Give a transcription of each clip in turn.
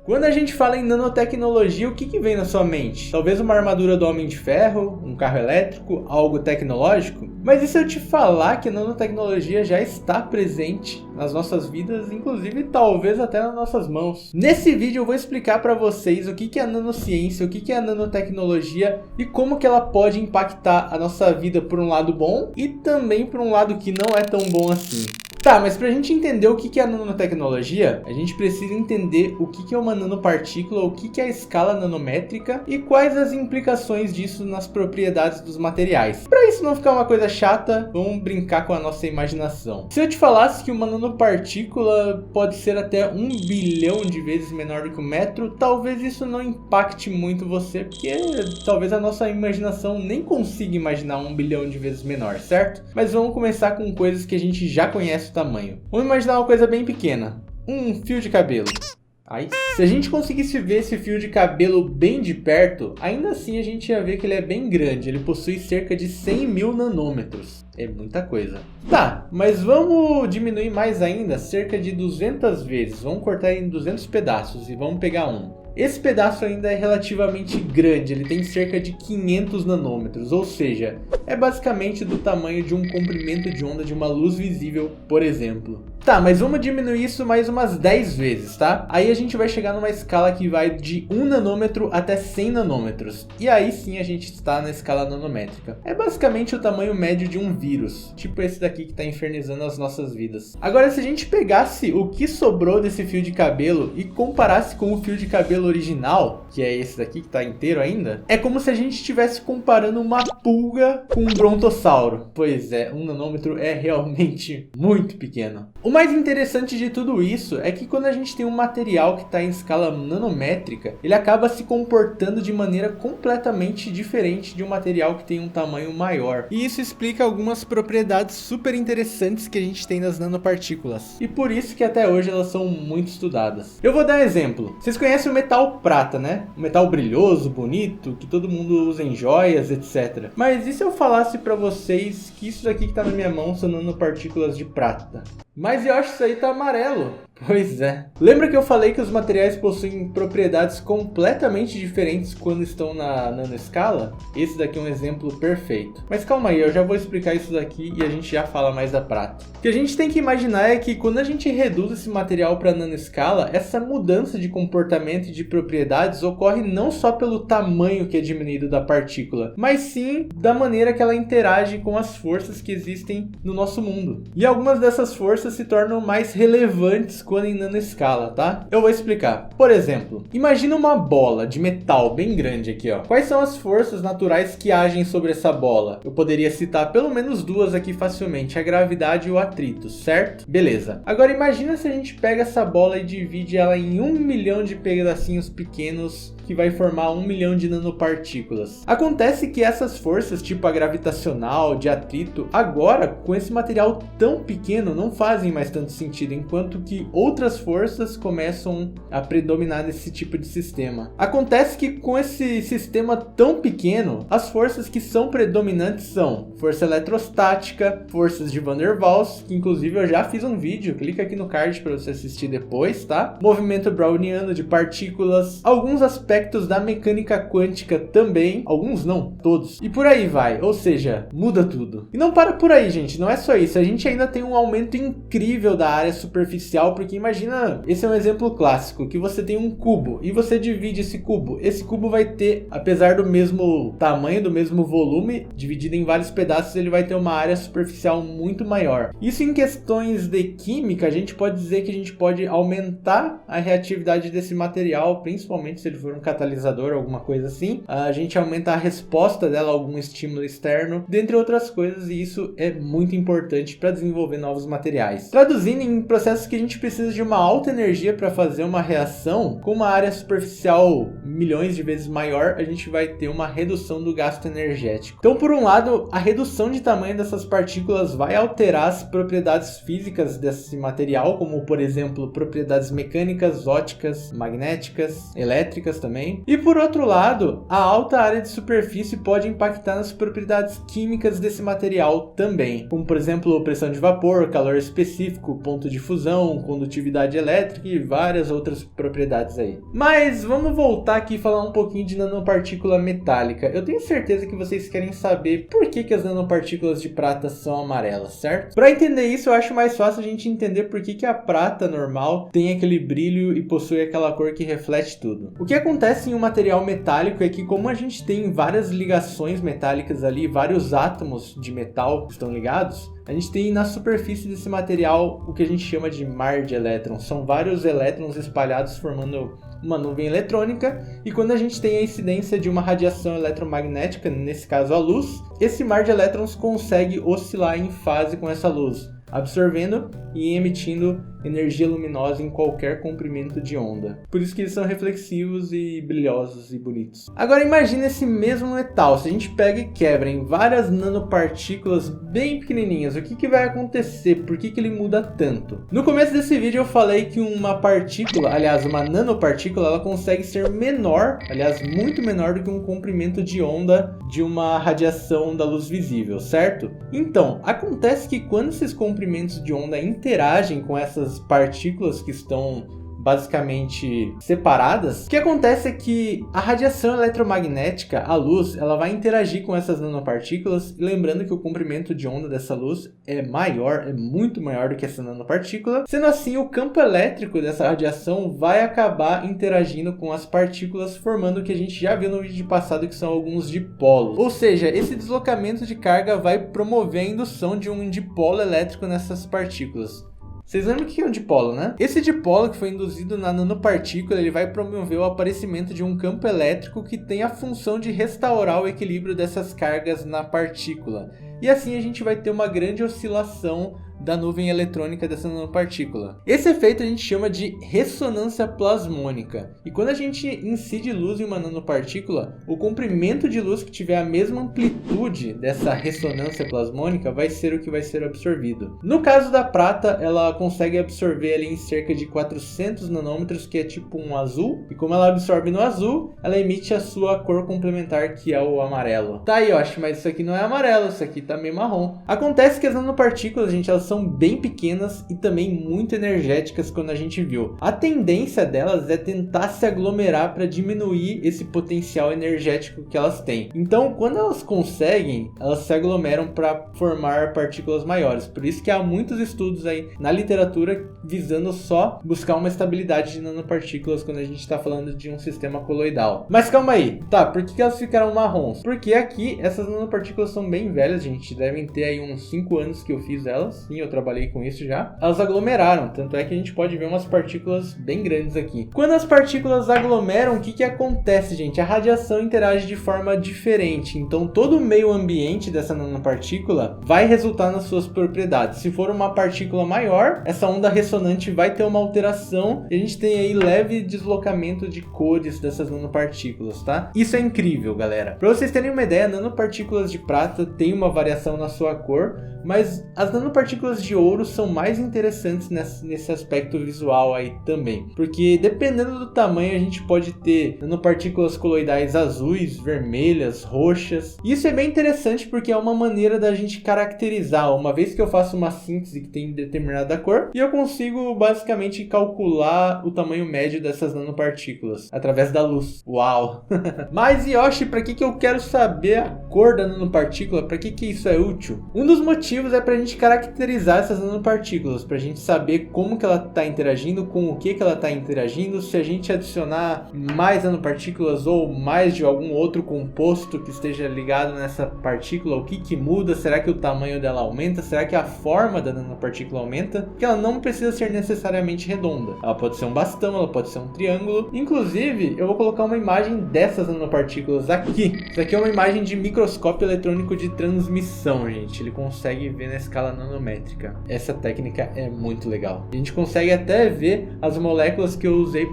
Quando a gente fala em nanotecnologia, o que vem na sua mente? Talvez uma armadura do Homem de Ferro, um carro elétrico, algo tecnológico? Mas e se eu te falar que a nanotecnologia já está presente nas nossas vidas, inclusive talvez até nas nossas mãos? Nesse vídeo eu vou explicar para vocês o que é a nanociência, o que é a nanotecnologia e como que ela pode impactar a nossa vida por um lado bom e também por um lado que não é tão bom assim. Tá, mas pra gente entender o que é a nanotecnologia, a gente precisa entender o que é uma nanopartícula, o que é a escala nanométrica e quais as implicações disso nas propriedades dos materiais. Pra isso não ficar uma coisa chata, vamos brincar com a nossa imaginação. Se eu te falasse que uma nanopartícula pode ser até 1 bilhão de vezes menor do que um metro, talvez isso não impacte muito você, porque talvez a nossa imaginação nem consiga imaginar 1 bilhão de vezes menor, certo? Mas vamos começar com coisas que a gente já conhece o tamanho. Vamos imaginar uma coisa bem pequena, um fio de cabelo. Aí, se a gente conseguisse ver esse fio de cabelo bem de perto, ainda assim a gente ia ver que ele é bem grande, ele possui cerca de 100 mil nanômetros. É muita coisa. Tá, mas vamos diminuir mais ainda, cerca de 200 vezes. Vamos cortar em 200 pedaços e vamos pegar um. Esse pedaço ainda é relativamente grande, ele tem cerca de 500 nanômetros, ou seja, é basicamente do tamanho de um comprimento de onda de uma luz visível, por exemplo. Tá, mas vamos diminuir isso mais umas 10 vezes, tá? Aí a gente vai chegar numa escala que vai de 1 nanômetro até 100 nanômetros. E aí sim a gente está na escala nanométrica. É basicamente o tamanho médio de um vírus, tipo esse daqui que está infernizando as nossas vidas. Agora, se a gente pegasse o que sobrou desse fio de cabelo e comparasse com o fio de cabelo original, que é esse daqui que está inteiro ainda, é como se a gente estivesse comparando uma pulga com um brontossauro. Pois é, 1 nanômetro é realmente muito pequeno. O mais interessante de tudo isso é que quando a gente tem um material que está em escala nanométrica, ele acaba se comportando de maneira completamente diferente de um material que tem um tamanho maior. E isso explica algumas propriedades super interessantes que a gente tem nas nanopartículas. E por isso que até hoje elas são muito estudadas. Eu vou dar um exemplo. Vocês conhecem o metal prata, né? O metal brilhoso, bonito, que todo mundo usa em joias, etc. Mas e se eu falasse para vocês que isso daqui que está na minha mão são nanopartículas de prata? Mas eu acho que isso aí tá amarelo. Pois é. Lembra que eu falei que os materiais possuem propriedades completamente diferentes quando estão na nanoescala? Esse daqui é um exemplo perfeito. Mas calma aí, eu já vou explicar isso daqui e a gente já fala mais da prata. O que a gente tem que imaginar é que quando a gente reduz esse material para nanoescala, essa mudança de comportamento e de propriedades ocorre não só pelo tamanho que é diminuído da partícula, mas sim da maneira que ela interage com as forças que existem no nosso mundo. E algumas dessas forças se tornam mais relevantes quando em nanoescala, tá? Eu vou explicar. Por exemplo, imagina uma bola de metal bem grande aqui, ó. Quais são as forças naturais que agem sobre essa bola? Eu poderia citar pelo menos duas aqui facilmente, a gravidade e o atrito, certo? Beleza. Agora imagina se a gente pega essa bola e divide ela em 1 milhão de pedacinhos pequenos que vai formar 1 milhão de nanopartículas. Acontece que essas forças, tipo a gravitacional, de atrito, agora, com esse material tão pequeno, não fazem mais tanto sentido, enquanto que outras forças começam a predominar nesse tipo de sistema. Acontece que com esse sistema tão pequeno, as forças que são predominantes são força eletrostática, forças de Van der Waals, que inclusive eu já fiz um vídeo, clica aqui no card para você assistir depois, tá? Movimento browniano de partículas, alguns aspectos da mecânica quântica também, alguns não, todos, e por aí vai, ou seja, muda tudo. E não para por aí, gente, não é só isso, a gente ainda tem um aumento incrível da área superficial, porque imagina, esse é um exemplo clássico, que você tem um cubo e você divide esse cubo vai ter, apesar do mesmo tamanho, do mesmo volume, dividido em vários pedaços, ele vai ter uma área superficial muito maior. Isso em questões de química, a gente pode dizer que a gente pode aumentar a reatividade desse material, principalmente se ele for um catalisador, alguma coisa assim. A gente aumenta a resposta dela a algum estímulo externo, dentre outras coisas, e isso é muito importante para desenvolver novos materiais. Traduzindo, em processos que a gente precisa de uma alta energia para fazer uma reação, com uma área superficial milhões de vezes maior, a gente vai ter uma redução do gasto energético. Então, por um lado, a redução de tamanho dessas partículas vai alterar as propriedades físicas desse material, como, por exemplo, propriedades mecânicas, ópticas, magnéticas, elétricas também. E por outro lado, a alta área de superfície pode impactar nas propriedades químicas desse material também, como por exemplo pressão de vapor, calor específico, ponto de fusão, condutividade elétrica e várias outras propriedades aí. Mas vamos voltar aqui e falar um pouquinho de nanopartícula metálica. Eu tenho certeza que vocês querem saber por que as nanopartículas de prata são amarelas, certo? Para entender isso, eu acho mais fácil a gente entender por que a prata normal tem aquele brilho e possui aquela cor que reflete tudo. O que acontece em um material metálico é que, como a gente tem várias ligações metálicas ali, vários átomos de metal que estão ligados, a gente tem na superfície desse material o que a gente chama de mar de elétrons. São vários elétrons espalhados formando uma nuvem eletrônica, e quando a gente tem a incidência de uma radiação eletromagnética, nesse caso a luz, esse mar de elétrons consegue oscilar em fase com essa luz, absorvendo e emitindo energia luminosa em qualquer comprimento de onda. Por isso que eles são reflexivos e brilhosos e bonitos. Agora imagine esse mesmo metal, se a gente pega e quebra em várias nanopartículas bem pequenininhas, o que vai acontecer? Por que ele muda tanto? No começo desse vídeo eu falei que uma partícula, aliás uma nanopartícula, ela consegue ser menor, aliás muito menor do que um comprimento de onda de uma radiação da luz visível, certo? Então, acontece que quando esses comprimentos de onda interagem com essas partículas que estão basicamente separadas, o que acontece é que a radiação eletromagnética, a luz, ela vai interagir com essas nanopartículas, e lembrando que o comprimento de onda dessa luz é maior, é muito maior do que essa nanopartícula, sendo assim o campo elétrico dessa radiação vai acabar interagindo com as partículas, formando o que a gente já viu no vídeo passado, que são alguns dipolos. Ou seja, esse deslocamento de carga vai promover a indução de um dipolo elétrico nessas partículas. Vocês lembram o que é um dipolo, né? Esse dipolo que foi induzido na nanopartícula, ele vai promover o aparecimento de um campo elétrico que tem a função de restaurar o equilíbrio dessas cargas na partícula. E assim a gente vai ter uma grande oscilação da nuvem eletrônica dessa nanopartícula. Esse efeito a gente chama de ressonância plasmônica. E quando a gente incide luz em uma nanopartícula, o comprimento de luz que tiver a mesma amplitude dessa ressonância plasmônica vai ser o que vai ser absorvido. No caso da prata, ela consegue absorver ali em cerca de 400 nanômetros, que é tipo um azul. E como ela absorve no azul, ela emite a sua cor complementar, que é o amarelo. Tá aí, eu acho, mas isso aqui não é amarelo, isso aqui tá meio marrom. Acontece que as nanopartículas, gente, elas são bem pequenas e também muito energéticas quando a gente viu. A tendência delas é tentar se aglomerar para diminuir esse potencial energético que elas têm. Então, quando elas conseguem, elas se aglomeram para formar partículas maiores. Por isso que há muitos estudos aí na literatura visando só buscar uma estabilidade de nanopartículas quando a gente está falando de um sistema coloidal. Mas calma aí, tá, por que elas ficaram marrons? Porque aqui essas nanopartículas são bem velhas, gente, devem ter aí uns 5 anos que eu fiz elas. Sim, eu trabalhei com isso já. Elas aglomeraram, tanto é que a gente pode ver umas partículas bem grandes aqui. Quando as partículas aglomeram, o que acontece, gente? A radiação interage de forma diferente, então todo o meio ambiente dessa nanopartícula vai resultar nas suas propriedades. Se for uma partícula maior, essa onda ressonante vai ter uma alteração e a gente tem aí leve deslocamento de cores dessas nanopartículas, tá? Isso é incrível, galera. Para vocês terem uma ideia, nanopartículas de prata têm uma variação na sua cor, mas as nanopartículas de ouro são mais interessantes nesse aspecto visual aí também, porque dependendo do tamanho a gente pode ter nanopartículas coloidais azuis, vermelhas, roxas. E isso é bem interessante porque é uma maneira da gente caracterizar, uma vez que eu faço uma síntese que tem determinada cor, e eu consigo basicamente calcular o tamanho médio dessas nanopartículas através da luz. Uau! Mas Yoshi, para que eu quero saber a cor da nanopartícula? Para que isso é útil? Um dos motivos é para a gente caracterizar essas nanopartículas, para a gente saber como que ela está interagindo, com o que ela está interagindo, se a gente adicionar mais nanopartículas ou mais de algum outro composto que esteja ligado nessa partícula, o que muda, será que o tamanho dela aumenta, será que a forma da nanopartícula aumenta, porque ela não precisa ser necessariamente redonda, ela pode ser um bastão, ela pode ser um triângulo. Inclusive, eu vou colocar uma imagem dessas nanopartículas aqui. Isso aqui é uma imagem de microscópio eletrônico de transmissão, gente, ele consegue ver na escala nanométrica. Essa técnica é muito legal. A gente consegue até ver as moléculas que eu usei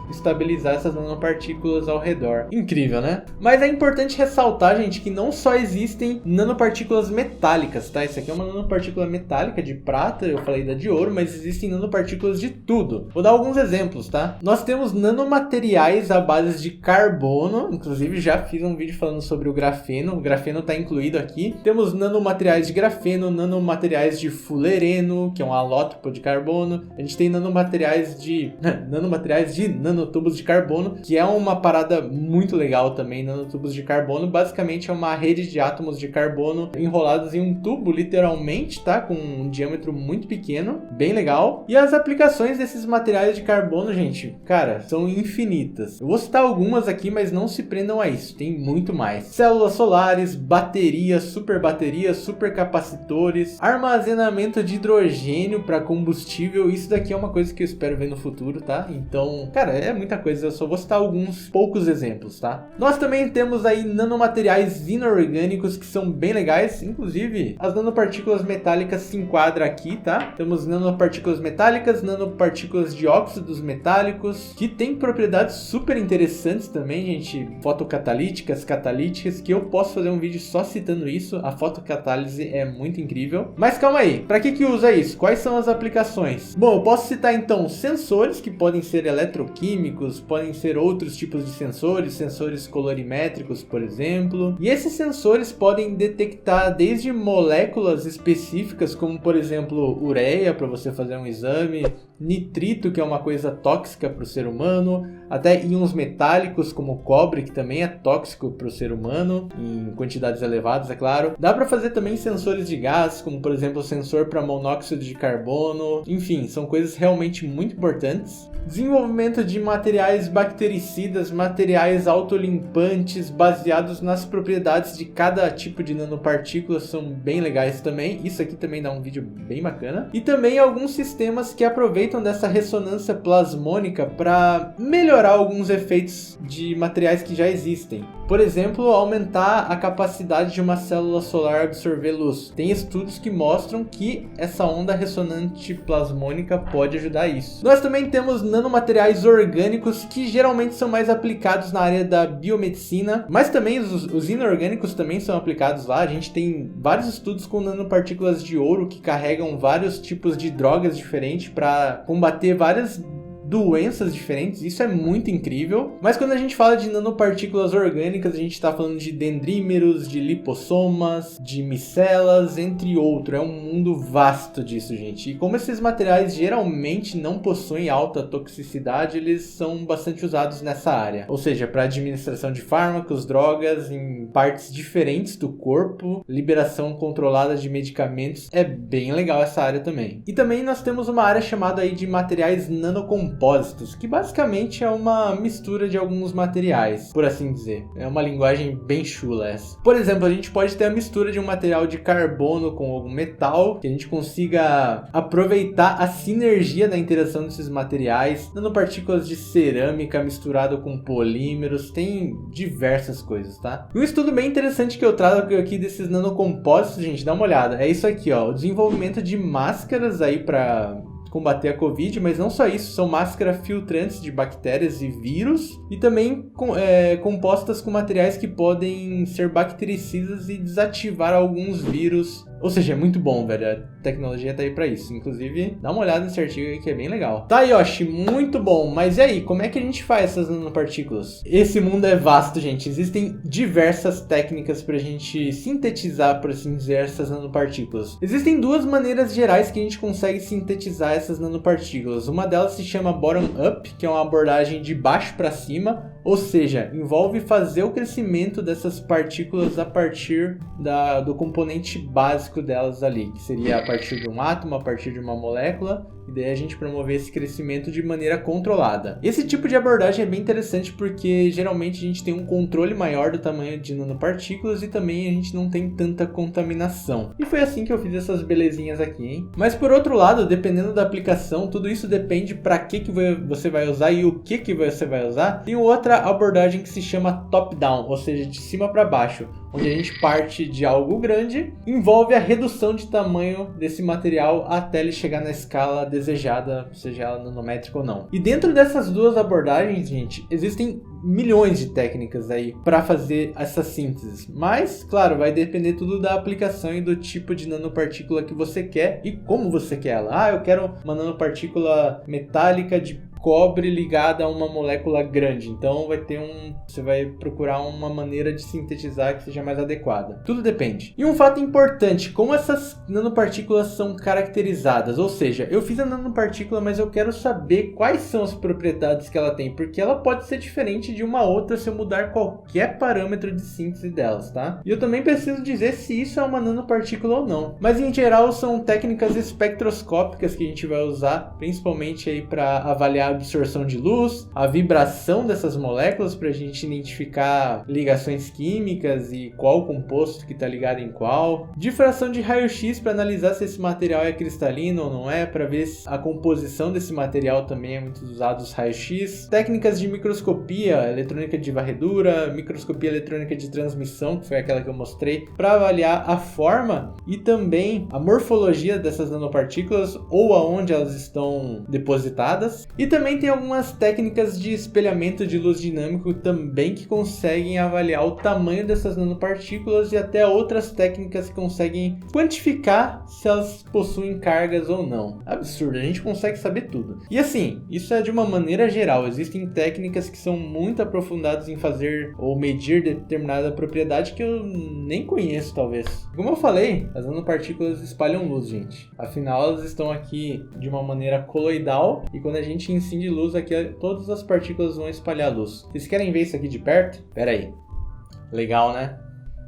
estabilizar essas nanopartículas ao redor. Incrível, né? Mas é importante ressaltar, gente, que não só existem nanopartículas metálicas, tá? Isso aqui é uma nanopartícula metálica de prata, eu falei da de ouro, mas existem nanopartículas de tudo. Vou dar alguns exemplos, tá? Nós temos nanomateriais à base de carbono, inclusive já fiz um vídeo falando sobre o grafeno está incluído aqui. Temos nanomateriais de grafeno, nanomateriais de fulereno, que é um alótropo de carbono. A gente tem nanomateriais de nanotubos de carbono, que é uma parada muito legal também. Nanotubos de carbono basicamente é uma rede de átomos de carbono enrolados em um tubo, literalmente, tá? Com um diâmetro muito pequeno, bem legal. E as aplicações desses materiais de carbono, gente, cara, são infinitas. Eu vou citar algumas aqui, mas não se prendam a isso, tem muito mais. Células solares, baterias, supercapacitores, armazenamento de hidrogênio para combustível. Isso daqui é uma coisa que eu espero ver no futuro, tá? Então, cara, é muita coisa, eu só vou citar alguns poucos exemplos, tá? Nós também temos aí nanomateriais inorgânicos que são bem legais, inclusive as nanopartículas metálicas se enquadram aqui, tá? Temos nanopartículas metálicas, nanopartículas de óxidos metálicos, que tem propriedades super interessantes também, gente, fotocatalíticas, catalíticas, que eu posso fazer um vídeo só citando isso. A fotocatálise é muito incrível. Mas calma aí, para que usa isso? Quais são as aplicações? Bom, eu posso citar então sensores, que podem ser eletroquímicos, podem ser outros tipos de sensores colorimétricos, por exemplo. E esses sensores podem detectar desde moléculas específicas, como por exemplo ureia, para você fazer um exame, nitrito, que é uma coisa tóxica para o ser humano, até íons metálicos como cobre, que também é tóxico para o ser humano, em quantidades elevadas, é claro. Dá para fazer também sensores de gás, como por exemplo o sensor para monóxido de carbono. Enfim, são coisas realmente muito importantes. Desenvolvimento de materiais bactericidas, materiais autolimpantes, baseados nas propriedades de cada tipo de nanopartícula, são bem legais também. Isso aqui também dá um vídeo bem bacana. E também alguns sistemas que aproveitam dessa ressonância plasmônica para melhorar alguns efeitos de materiais que já existem. Por exemplo, aumentar a capacidade de uma célula solar absorver luz. Tem estudos que mostram que essa onda ressonante plasmônica pode ajudar isso. Nós também temos nanomateriais orgânicos, que geralmente são mais aplicados na área da biomedicina, mas também os inorgânicos também são aplicados lá. A gente tem vários estudos com nanopartículas de ouro que carregam vários tipos de drogas diferentes para combater várias doenças diferentes. Isso é muito incrível. Mas quando a gente fala de nanopartículas orgânicas, a gente está falando de dendrímeros, de lipossomas, de micelas, entre outros. É um mundo vasto disso, gente. E como esses materiais geralmente não possuem alta toxicidade, eles são bastante usados nessa área. Ou seja, para administração de fármacos, drogas em partes diferentes do corpo, liberação controlada de medicamentos. É bem legal essa área também. E também nós temos uma área chamada aí de materiais nanocompostos, que basicamente é uma mistura de alguns materiais, por assim dizer. É uma linguagem bem chula essa. Por exemplo, a gente pode ter a mistura de um material de carbono com algum metal, que a gente consiga aproveitar a sinergia da interação desses materiais, nanopartículas de cerâmica misturado com polímeros, tem diversas coisas, tá? Um estudo bem interessante que eu trago aqui desses nanocompósitos, gente, dá uma olhada. É isso aqui, ó, o desenvolvimento de máscaras aí para combater a Covid, mas não só isso, são máscaras filtrantes de bactérias e vírus, e também compostas com materiais que podem ser bactericidas e desativar alguns vírus. Ou seja, é muito bom, velho. A tecnologia tá aí pra isso. Inclusive, dá uma olhada nesse artigo aí que é bem legal. Tá, Yoshi, muito bom. Mas e aí, como é que a gente faz essas nanopartículas? Esse mundo é vasto, gente. Existem diversas técnicas pra gente sintetizar, por assim dizer, essas nanopartículas. Existem duas maneiras gerais que a gente consegue sintetizar essas nanopartículas. Uma delas se chama bottom-up, que é uma abordagem de baixo pra cima. Ou seja, envolve fazer o crescimento dessas partículas a partir do componente básico delas ali, que seria a partir de um átomo, a partir de uma molécula, e daí a gente promover esse crescimento de maneira controlada. Esse tipo de abordagem é bem interessante porque geralmente a gente tem um controle maior do tamanho de nanopartículas e também a gente não tem tanta contaminação. E foi assim que eu fiz essas belezinhas aqui, hein? Mas por outro lado, dependendo da aplicação, tudo isso depende para que você vai usar e o que você vai usar. Tem outra abordagem que se chama top-down, ou seja, de cima para baixo. onde a gente parte de algo grande, envolve a redução de tamanho desse material até ele chegar na escala desejada, seja ela nanométrica ou não. E dentro dessas duas abordagens, gente, existem milhões de técnicas aí para fazer essa síntese, mas claro, vai depender tudo da aplicação e do tipo de nanopartícula que você quer e como você quer ela. Eu quero uma nanopartícula metálica de cobre ligada a uma molécula grande, então você vai procurar uma maneira de sintetizar que seja mais adequada. Tudo depende. E um fato importante, como essas nanopartículas são caracterizadas, ou seja, eu fiz a nanopartícula, mas eu quero saber quais são as propriedades que ela tem, porque ela pode ser diferente de uma outra se eu mudar qualquer parâmetro de síntese delas, tá? E eu também preciso dizer se isso é uma nanopartícula ou não. Mas em geral são técnicas espectroscópicas que a gente vai usar, principalmente aí para avaliar a absorção de luz, a vibração dessas moléculas para a gente identificar ligações químicas e qual composto que está ligado em qual, difração de raio-x para analisar se esse material é cristalino ou não é, para ver se a composição desse material também é muito usado os raios-x, técnicas de microscopia, eletrônica de varredura, microscopia eletrônica de transmissão, que foi aquela que eu mostrei, para avaliar a forma e também a morfologia dessas nanopartículas ou aonde elas estão depositadas. E também tem algumas técnicas de espelhamento de luz dinâmico também que conseguem avaliar o tamanho dessas nanopartículas e até outras técnicas que conseguem quantificar se elas possuem cargas ou não. Absurdo, a gente consegue saber tudo. E assim, isso é de uma maneira geral. Existem técnicas que são muito aprofundadas em fazer ou medir determinada propriedade que eu nem conheço, talvez. Como eu falei, as nanopartículas espalham luz, gente. Afinal, elas estão aqui de uma maneira coloidal e quando a gente incide luz aqui, todas as partículas vão espalhar luz. Vocês querem ver isso aqui de perto? Pera aí. Legal, né?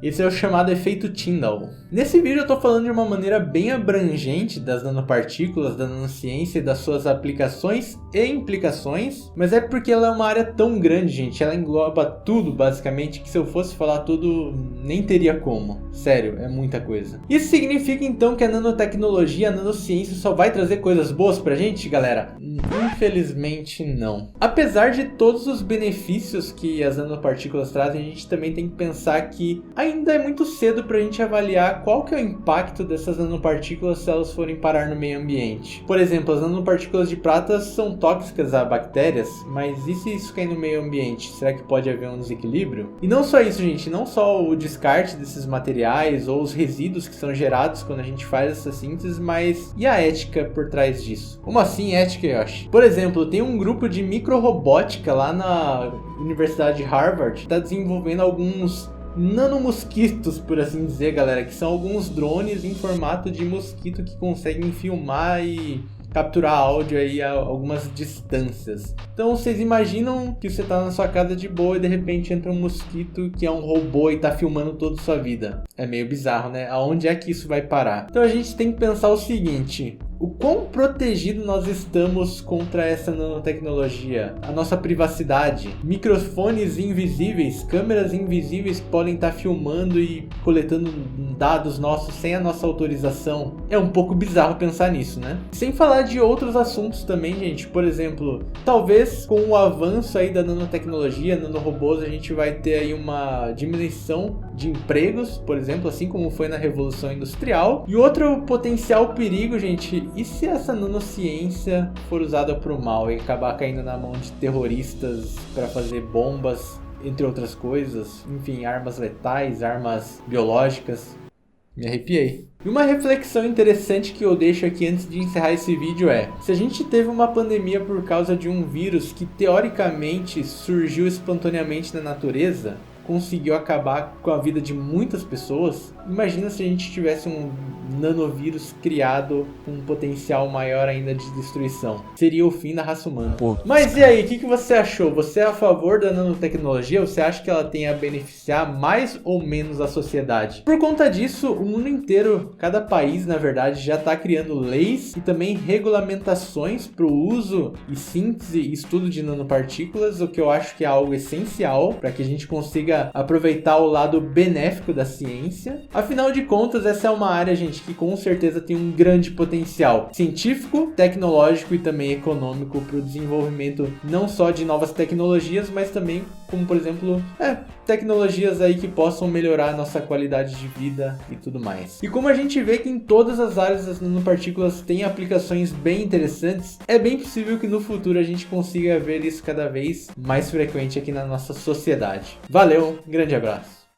Esse é o chamado efeito Tyndall. Nesse vídeo eu estou falando de uma maneira bem abrangente das nanopartículas, da nanociência e das suas aplicações e implicações, mas é porque ela é uma área tão grande, gente, ela engloba tudo basicamente, que se eu fosse falar tudo, nem teria como. Sério, é muita coisa. Isso significa então que a nanotecnologia, a nanociência só vai trazer coisas boas pra gente, galera? Infelizmente não. Apesar de todos os benefícios que as nanopartículas trazem, a gente também tem que pensar que ainda é muito cedo para a gente avaliar qual que é o impacto dessas nanopartículas se elas forem parar no meio ambiente. Por exemplo, as nanopartículas de prata são tóxicas a bactérias, mas e se isso cair no meio ambiente? Será que pode haver um desequilíbrio? E não só isso, gente, não só o descarte desses materiais ou os resíduos que são gerados quando a gente faz essa síntese, mas e a ética por trás disso? Como assim ética, Yoshi? Por exemplo, tem um grupo de microrobótica lá na Universidade de Harvard que está desenvolvendo alguns nanomosquitos, por assim dizer, galera, que são alguns drones em formato de mosquito que conseguem filmar e capturar áudio aí a algumas distâncias. Então vocês imaginam que você tá na sua casa de boa e de repente entra um mosquito que é um robô e tá filmando toda a sua vida. É meio bizarro, né? Aonde é que isso vai parar? Então a gente tem que pensar o seguinte: o quão protegido nós estamos contra essa nanotecnologia? A nossa privacidade, microfones invisíveis, câmeras invisíveis que podem estar filmando e coletando dados nossos sem a nossa autorização. É um pouco bizarro pensar nisso, né? Sem falar de outros assuntos também, gente. Por exemplo, talvez com o avanço aí da nanotecnologia, nanorobôs, a gente vai ter aí uma diminuição de empregos, por exemplo, assim como foi na Revolução Industrial. E outro potencial perigo, gente, e se essa nanociência for usada para o mal e acabar caindo na mão de terroristas para fazer bombas, entre outras coisas, enfim, armas letais, armas biológicas? Me arrepiei. E uma reflexão interessante que eu deixo aqui antes de encerrar esse vídeo é: se a gente teve uma pandemia por causa de um vírus que teoricamente surgiu espontaneamente na natureza, conseguiu acabar com a vida de muitas pessoas, imagina se a gente tivesse um nanovírus criado com um potencial maior ainda de destruição. Seria o fim da raça humana. Mas e aí, o que você achou? Você é a favor da nanotecnologia? Você acha que ela tem a beneficiar mais ou menos a sociedade? Por conta disso, o mundo inteiro, cada país na verdade, já está criando leis e também regulamentações para o uso e síntese e estudo de nanopartículas, o que eu acho que é algo essencial para que a gente consiga aproveitar o lado benéfico da ciência. Afinal de contas, essa é uma área, gente, que com certeza tem um grande potencial científico, tecnológico e também econômico para o desenvolvimento não só de novas tecnologias, mas também como por exemplo, tecnologias aí que possam melhorar a nossa qualidade de vida e tudo mais. E como a gente vê que em todas as áreas as nanopartículas têm aplicações bem interessantes, é bem possível que no futuro a gente consiga ver isso cada vez mais frequente aqui na nossa sociedade. Valeu, um grande abraço!